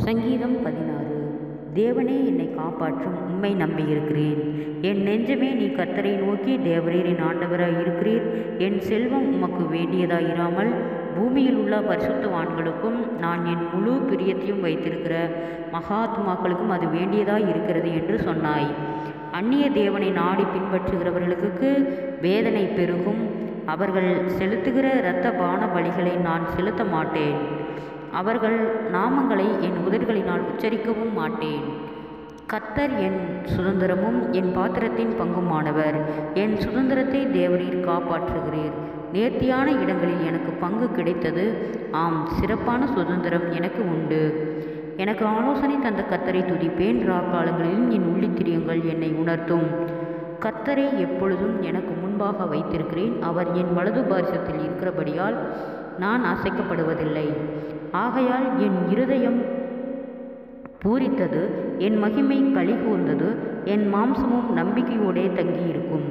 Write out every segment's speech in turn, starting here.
சங்கீதம் 16. தேவனே என்னை காப்பாற்றும், உம்மை நம்பியிருக்கிறேன். என் நெஞ்சமே, நீ கர்த்தரை நோக்கி, தேவரீர் என் ஆண்டவராய் இருக்கிறீர். என் செல்வம் உமக்கு வேண்டியதாயிராமல் பூமியில் உள்ள பரிசுத்தவான்களுக்கும் நான் என் முழு பிரியத்தையும் வைத்திருக்கிற மகாத்மாக்களுக்கும் அது வேண்டியதாய் இருக்கிறது என்று சொன்னாய். அந்நிய தேவனை நாடி பின்பற்றுகிறவர்களுக்கு வேதனை பெருகும். அவர்கள் செலுத்துகிற இரத்த பான பலிகளை நான் செலுத்த மாட்டேன். அவர்கள் நாமங்களை என் உதடுகளினால் உச்சரிக்கவும் மாட்டேன். கர்த்தர் என் சுதந்திரமும் என் பாத்திரத்தின் பங்குமானவர். என் சுதந்திரத்தை தேவரீர் காப்பாற்றுகிறீர். நேர்த்தியான இடங்களில் எனக்கு பங்கு கிடைத்தது. ஆம், சிறப்பான சுதந்திரம் எனக்கு உண்டு. எனக்கு ஆலோசனை தந்த கர்த்தரை துதிப்பேன். ராக்காலங்களிலும் என் உள்ளித்திரியங்கள் என்னை உணர்த்தும். கர்த்தரை எப்பொழுதும் எனக்கு முன்பாக வைத்திருக்கிறேன். அவர் என் வலது பாரிசத்தில் இருக்கிறபடியால் நான் அசைக்கப்படுவதில்லை. ஆகையால் என் இருதயம் பூரித்தது, என் மகிமை களிகூர்ந்தது, என் மாம்சமும் நம்பிக்கையோடே தங்கியிருக்கும்.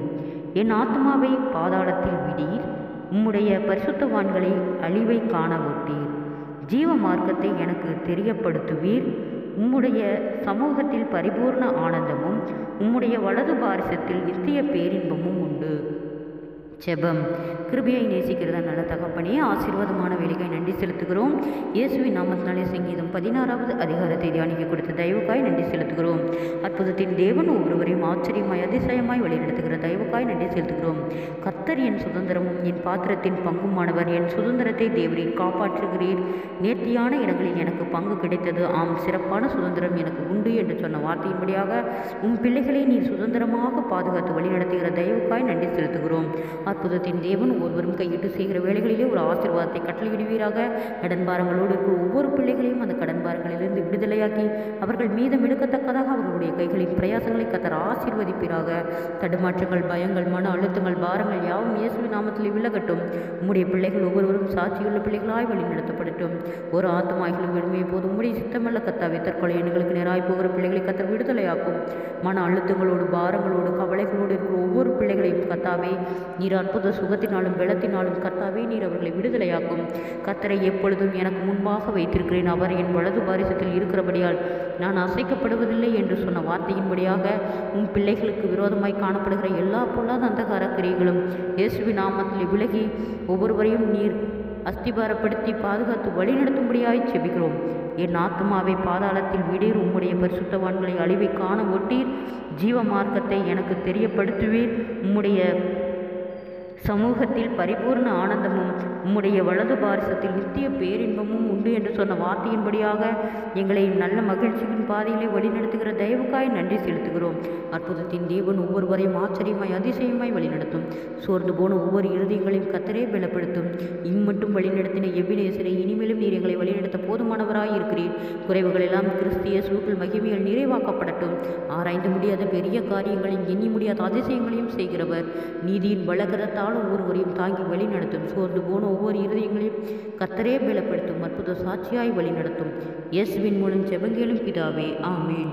என் ஆத்மாவை பாதாளத்தில் விடீர். உம்முடைய பரிசுத்தவான்களை அழிவை காண விட்டீர். ஜீவ மார்க்கத்தை எனக்கு தெரியப்படுத்துவீர். உம்முடைய சமூகத்தில் பரிபூர்ண ஆனந்தமும் உம்முடைய வலது பாரிசத்தில் நித்திய பேரின்பமும் உண்டு. ஜெபம். கிருபையை நேசிக்கிறதா நல்ல தகப்பனே, ஆசீர்வாதமான வேலைக்காய் நன்றி செலுத்துகிறோம். இயேசுவின் நாமத்தினாலே சங்கீதம் 16வது அதிகாரத்தை தியானிக்க கொடுத்த தயவுக்காய் நன்றி செலுத்துகிறோம். அற்புதத்தின் தேவன் ஒவ்வொருவரையும் ஆச்சரியமாய் அதிசயமாய் வழிநடத்துகிற தயவுக்காய் நன்றி செலுத்துகிறோம். கர்த்தர் என் சுதந்திரமும் என் பாத்திரத்தின் பங்குமானவர். என் சுதந்திரத்தை தேவரீர் காப்பாற்றுகிறீர். நேர்த்தியான இடங்களில் எனக்கு பங்கு கிடைத்தது. ஆம், சிறப்பான சுதந்திரம் எனக்கு உண்டு என்று சொன்ன வார்த்தையின்படியாக உம் பிள்ளைகளை நீர் சுதந்திரமாக பாதுகாத்து வழிநடத்துகிற தயவுக்காய் நன்றி செலுத்துகிறோம். அற்புதத்தின் தேவன் ஒவ்வொருவரும் கையிட்டு செய்கிற வேலைகளிலே ஒரு ஆசீர்வாதத்தை கட்டளையிடுவீராக. கடன்பாரங்களோடு இருக்கிற ஒவ்வொரு பிள்ளைகளையும் அந்த கடன்பாரங்களிலிருந்து விடுதலையாக்கி அவர்கள் மீதம் எடுக்கத்தக்கதாக அவர்களுடைய கைகளின் பிரயாசங்களை கர்த்தர் ஆசீர்வதிப்பீராக. தடுமாற்றங்கள், பயங்கள், மன அழுத்தங்கள், பாரங்கள் யாவும் இயேசுவின் நாமத்தில் விலகட்டும். உம்முடைய பிள்ளைகள் ஒவ்வொருவரும் சாட்சியுள்ள பிள்ளைகளாய் வழி நடத்தப்படட்டும். ஒரு ஆத்மாய்களும் விடுமையை போது உம்முடைய சித்தமல்ல கர்த்தாவே, தற்கொலை எண்களுக்கு நேராய் போகிற பிள்ளைகளை கர்த்தர் விடுதலையாக்கும். மன அழுத்தங்களோடு, பாரங்களோடு, கவலைகளோடு இருக்கிற ஒவ்வொரு பிள்ளைகளையும் கர்த்தாவே நீர் அற்புத சுகத்தினாலும் பலத்தினாலும் கர்த்தாவே நீர் அவர்களை விடுதலையாக்கும். கர்த்தரை எப்பொழுதும் எனக்கு முன்பாக வைத்திருக்கிறேன். அவர் என் வலது பாரிசத்தில் இருக்கிறபடியால் நான் அசைக்கப்படுவதில்லை என்று சொன்ன வார்த்தையின்படியாக உன் பிள்ளைகளுக்கு விரோதமாய் காணப்படுகிற எல்லா பொல்லாத அந்தகார கிரியைகளும் இயேசுவின் நாமத்தில் விலகி ஒவ்வொருவரையும் நீர் அஸ்திபாரப்படுத்தி பாதுகாத்து வழிநடத்தும்படியாய் செபிக்கிறோம். என் ஆத்மாவை பாதாளத்தில் விடீர். உம்முடைய பரிசுத்தவான்களை அழிவை காண ஒட்டீர். ஜீவ மார்க்கத்தை எனக்கு தெரியப்படுத்துவீர். உம்முடைய சமூகத்தில் பரிபூர்ண ஆனந்தமும் உம்முடைய வலது பாரிசத்தில் நித்திய பேரின்பமும் உண்டு என்று சொன்ன வார்த்தையின்படியாக எங்களை நல்ல மகிழ்ச்சியின் பாதையிலே வழிநடத்துகிற தயவுக்காய் நன்றி செலுத்துகிறோம். அற்புதத்தின் தேவன் ஒவ்வொருவரையும் ஆச்சரியமாய் அதிசயமாய் வழிநடத்தும். சோர்ந்து போன ஒவ்வொரு இருதயங்களையும் கர்த்தரே பலப்படுத்தும். இம்மட்டும் வழிநடத்தின எபினேசரை இனிமேலும் நீர் எங்களை வழிநடத்த போதுமானவராய் இருக்கிறீர். குறைவுகள் எல்லாம் கிறிஸ்து இயேசுவுக்குள் மகிமையில் நிறைவாக்கப்படட்டும். ஆராய்ந்து முடியாத பெரிய காரியங்களையும் எண்ணி முடியாத அதிசயங்களையும் செய்கிறவர். நீதியின் வழக்கரத்தால் ஒவ்வொருவரையும் தாங்கி வழி நடத்தும். சோர்ந்து போன ஒவ்வொரு இருதயங்களையும் கர்த்தரே பலப்படுத்தும். அற்புத சாட்சியாய் வழி நடத்தும். இயேசுவின் மூலம் ஜெபங்கேளும் பிதாவே, ஆமேன்.